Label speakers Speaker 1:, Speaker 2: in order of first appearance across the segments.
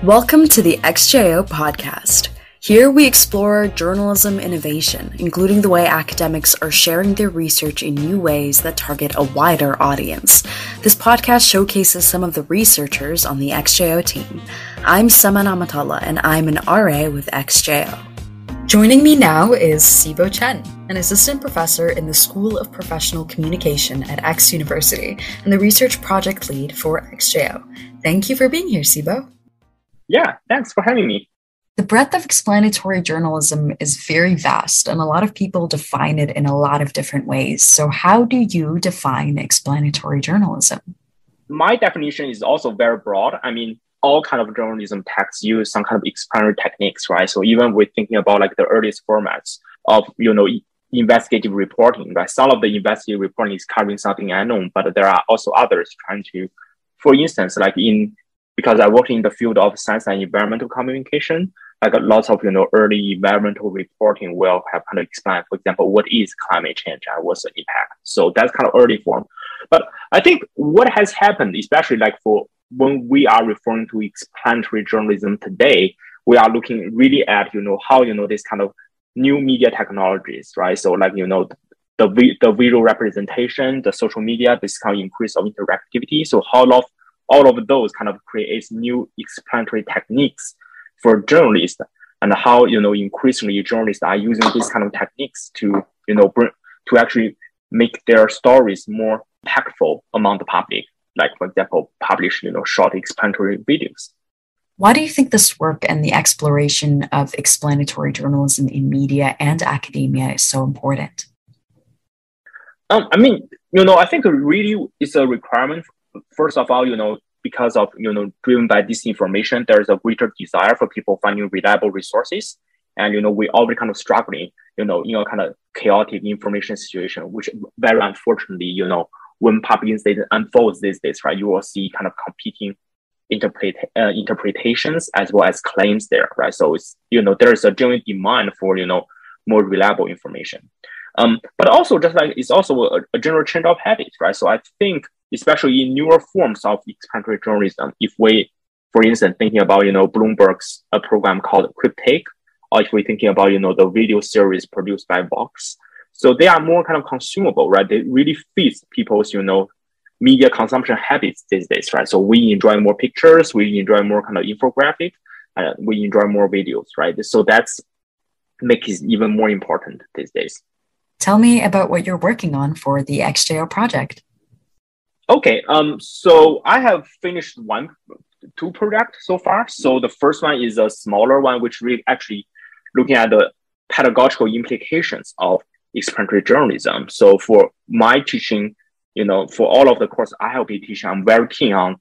Speaker 1: Welcome to the XJO Podcast. Here we explore journalism innovation, including the way academics are sharing their research in new ways that target a wider audience. This podcast showcases some of the researchers on the XJO team. I'm Nemat Allah, and I'm an RA with XJO. Joining me now is Sibo Chen, an assistant professor in the School of Professional Communication at X University and the research project lead for XJO. Thank you for being here, Sibo.
Speaker 2: Yeah, thanks for having me.
Speaker 1: The breadth of explanatory journalism is very vast, and a lot of people define it in a lot of different ways. So how do you define explanatory journalism?
Speaker 2: My definition is also very broad. I mean, all kind of journalism texts use some kind of explanatory techniques, right? So even we're thinking about like the earliest formats of, investigative reporting, right? Some of the investigative reporting is covering something unknown, but there are also others trying to, for instance, because I work in the field of science and environmental communication, like lots of, early environmental reporting will have kind of explained, for example, what is climate change and what's the impact. So that's kind of early form. But I think what has happened, especially like for when we are referring to explanatory journalism today, we are looking really at, how, this kind of new media technologies, right? So like, the visual representation, the social media, this kind of increase of interactivity. So all of those kind of creates new explanatory techniques for journalists, and how, increasingly journalists are using these kind of techniques to, to actually make their stories more impactful among the public. Like, for example, publish, short explanatory videos.
Speaker 1: Why do you think this work and the exploration of explanatory journalism in media and academia is so important?
Speaker 2: I think it really is a requirement. First of all, because of, driven by disinformation, there is a greater desire for people finding reliable resources. And, we're already kind of struggling, in a kind of chaotic information situation, which very unfortunately, when public incident unfolds these days, right, you will see kind of competing interpretations as well as claims there, right? So it's, there is a genuine demand for, more reliable information. But also just like it's also a general change of habits, right? So I think, especially in newer forms of explanatory journalism, if we, for instance, thinking about, Bloomberg's a program called Cryptake, or if we're thinking about, the video series produced by Vox, so they are more kind of consumable, right? They really fit people's, media consumption habits these days, right? So we enjoy more pictures, we enjoy more kind of infographic, we enjoy more videos, right? So that's makes it even more important these days.
Speaker 1: Tell me about what you're working on for the XJO project.
Speaker 2: Okay, so I have finished two projects so far. So the first one is a smaller one, which really actually looking at the pedagogical implications of explanatory journalism. So for my teaching, for all of the course I have been teaching, I'm very keen on,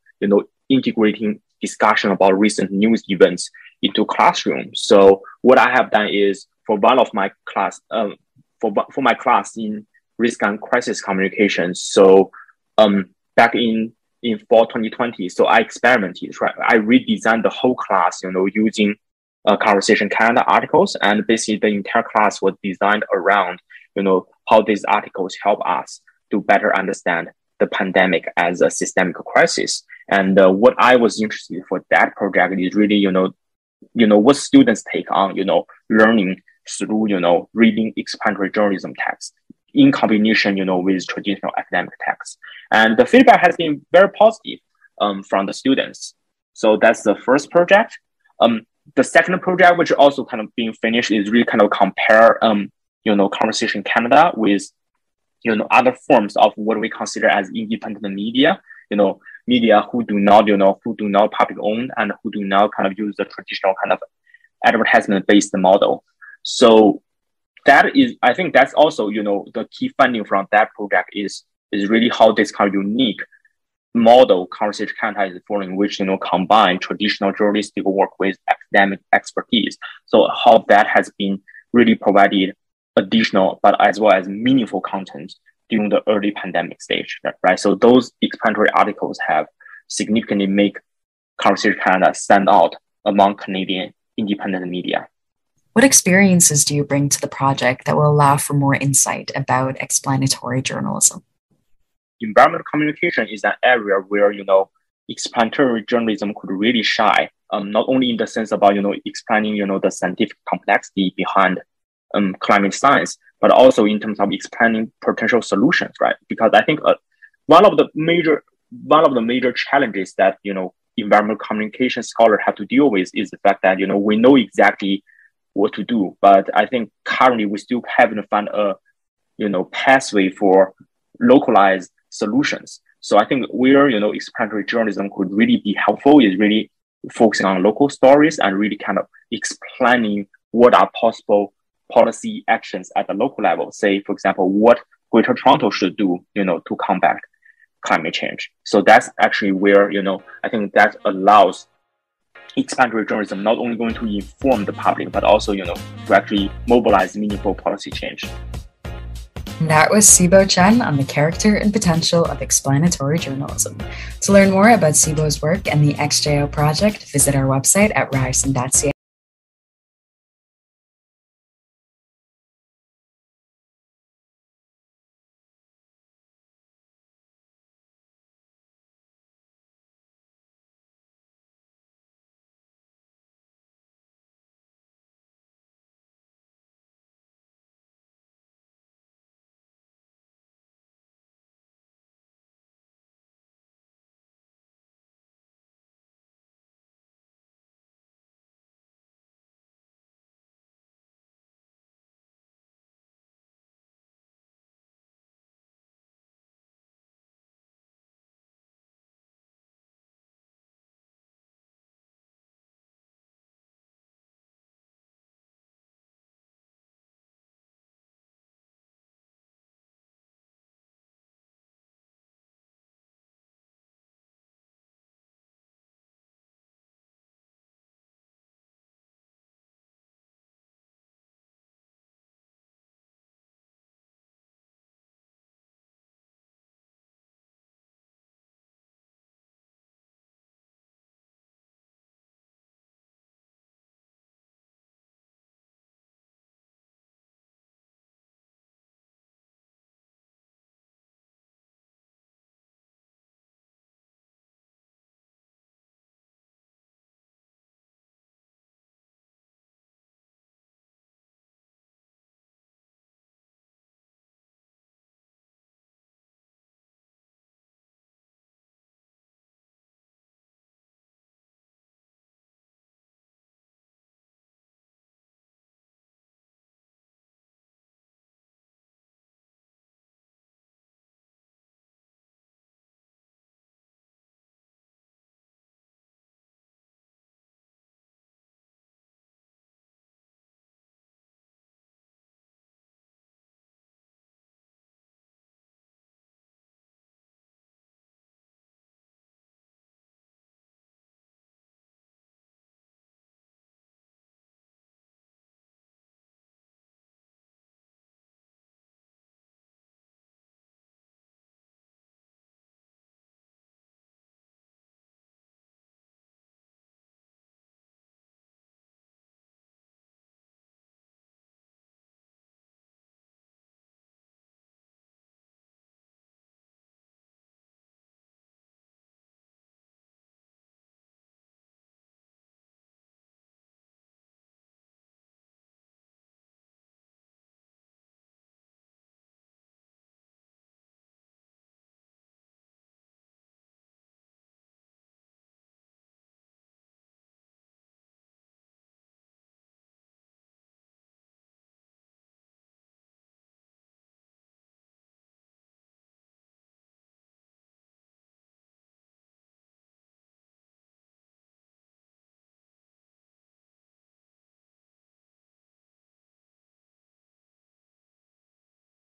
Speaker 2: integrating discussion about recent news events into classroom. So what I have done is for one of my class, for my class in risk and crisis communications. So back in fall 2020, so I experimented, right? I redesigned the whole class, using Conversation Canada articles, and basically the entire class was designed around, how these articles help us to better understand the pandemic as a systemic crisis. And what I was interested in for that project is really, what students take on, learning through, reading explanatory journalism text in combination, with traditional academic texts. And the feedback has been very positive from the students. So that's the first project. The second project, which also kind of being finished, is really kind of compare, Conversation Canada with, other forms of what we consider as independent media, media who do not public own and who do not kind of use the traditional kind of advertisement-based model. So that is, I think that's also, the key finding from that project is really how this kind of unique model Conversation Canada is following, which, combine traditional journalistic work with academic expertise. So how that has been really provided additional, but as well as meaningful content during the early pandemic stage, right? So those explanatory articles have significantly make Conversation Canada stand out among Canadian independent media.
Speaker 1: What experiences do you bring to the project that will allow for more insight about explanatory journalism?
Speaker 2: Environmental communication is an area where, explanatory journalism could really shine not only in the sense about, explaining, the scientific complexity behind climate science, but also in terms of explaining potential solutions, right? Because I think one of the major challenges that, environmental communication scholars have to deal with is the fact that, we know exactly what to do, but I think currently we still haven't found a, pathway for localized solutions. So I think where, explanatory journalism could really be helpful is really focusing on local stories and really kind of explaining what are possible policy actions at the local level. Say, for example, what Greater Toronto should do, to combat climate change. So that's actually where, I think that allows explanatory journalism not only going to inform the public, but also, to actually mobilize meaningful policy change.
Speaker 1: That was Sibo Chen on the character and potential of explanatory journalism. To learn more about Sibo's work and the XJO project, visit our website at ryerson.ca.